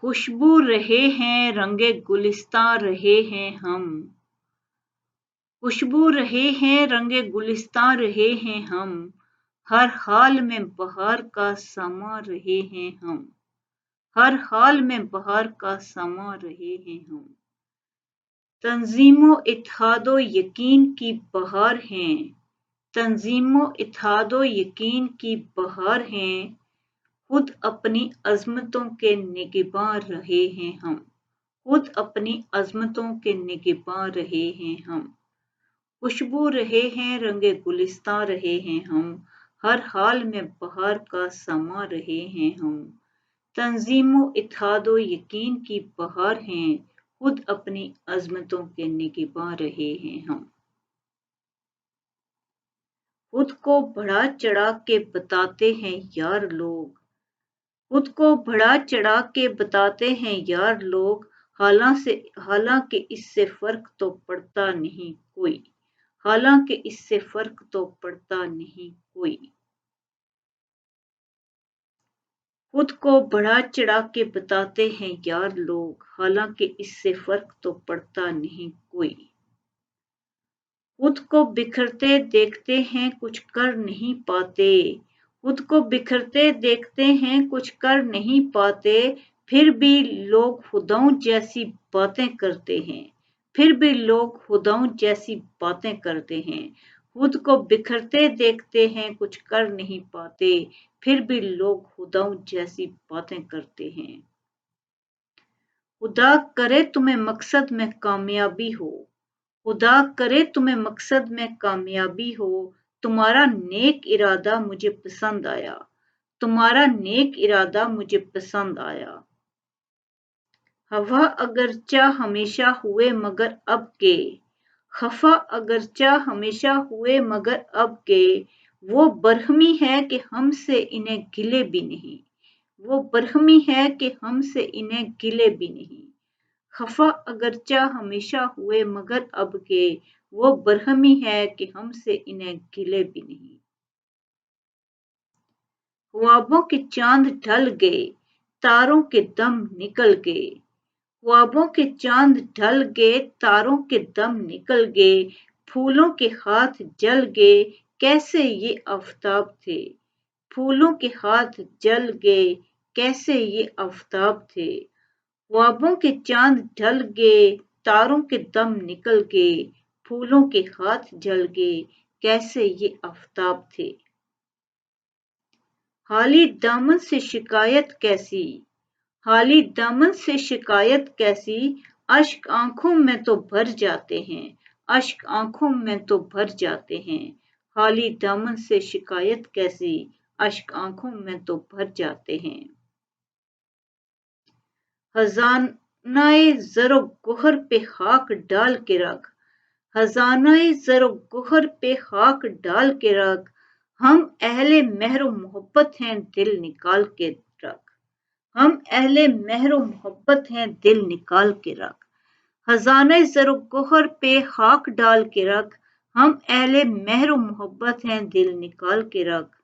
खुशबू रहे हैं रंगे गुलिस्तां रहे हैं हम। खुशबू रहे हैं रंगे गुलिस्तां रहे हैं हम। हर हाल में बहार का समा रहे हैं हम। हर हाल में बहार का समा रहे हैं हम। तंजीमो इत्तेहादो यकीन की बहार हैं। तंजीमो इत्तेहादो यकीन की बहार हैं। खुद अपनी अजमतों के निगहबान रहे हैं हम। खुद अपनी अजमतों के निगहबान रहे हैं हम। खुशबू रहे हैं रंगे गुलिस्तां रहे हैं हम। हर हाल में बहार का समा रहे हैं हम। तंजीमो इत्तेहादो यकीन की बहार हैं। खुद अपनी अजमतों के निगहबान रहे हैं हम। खुद को बढ़ा चढ़ा के बताते हैं यार लोग। खुद को बढ़ा चढ़ा के बताते हैं यार लोग। हालांकि इससे फर्क तो पड़ता नहीं कोई। हालांकि इससे फर्क तो पड़ता नहीं कोई। खुद को बढ़ा चढ़ा के बताते हैं यार लोग। हालांकि इससे फर्क तो पड़ता नहीं कोई। खुद को बिखरते देखते हैं कुछ कर नहीं पाते। खुद को बिखरते देखते हैं कुछ कर नहीं पाते। फिर भी लोग खुदाऊं जैसी बातें करते हैं। फिर भी लोग खुदाऊं जैसी बातें करते हैं। खुद को बिखरते देखते हैं कुछ कर नहीं पाते। फिर भी लोग खुदाऊं जैसी बातें करते हैं। खुदा करे तुम्हें मकसद में कामयाबी हो। खुदा करे तुम्हें मकसद में कामयाबी हो। तुम्हारा नेक इरादा मुझे पसंद आया। तुम्हारा नेक इरादा मुझे पसंद आया। खफा अगरचा हमेशा हुए मगर अब के। खफा अगरचा हमेशा हुए मगर अब के। वो बरहमी है कि हमसे इन्हें गिले भी नहीं। वो बरहमी है कि हमसे इन्हें गिले भी नहीं। खफा अगरचा हमेशा हुए मगर अब के। वो बरहमी है कि हमसे इन्हें गिले भी नहीं। ख्वाबों के चांद ढल गए तारों के दम निकल गए। ख्वाबों के चांद ढल गए तारों के दम निकल गए। फूलों के हाथ जल गए कैसे ये आफताब थे। फूलों के हाथ जल गए कैसे ये आफताब थे। ख्वाबों के चांद ढल गए तारों के दम निकल गए। फूलों के हाथ जल गए कैसे ये आफताब थे। हाली दामन से शिकायत कैसी। हाली दामन से शिकायत कैसी। अश्क आंखों में तो भर जाते हैं। अश्क आंखों में तो भर जाते हैं। हाली दामन से शिकायत कैसी। अश्क आंखों में तो भर जाते हैं। खजानाए ज़रो गोहर पे खाक डाल के रख। खजानाए ज़रो गोहर पे खाक डाल के रख। हम अहले मेहरो मोहब्बत हैं दिल निकाल के रख। हम अहले मेहरो मोहब्बत हैं दिल निकाल के रख। खजानाए ज़रो गोहर पे खाक डाल के रख। हम अहले मेहरो मोहब्बत हैं दिल निकाल के रख।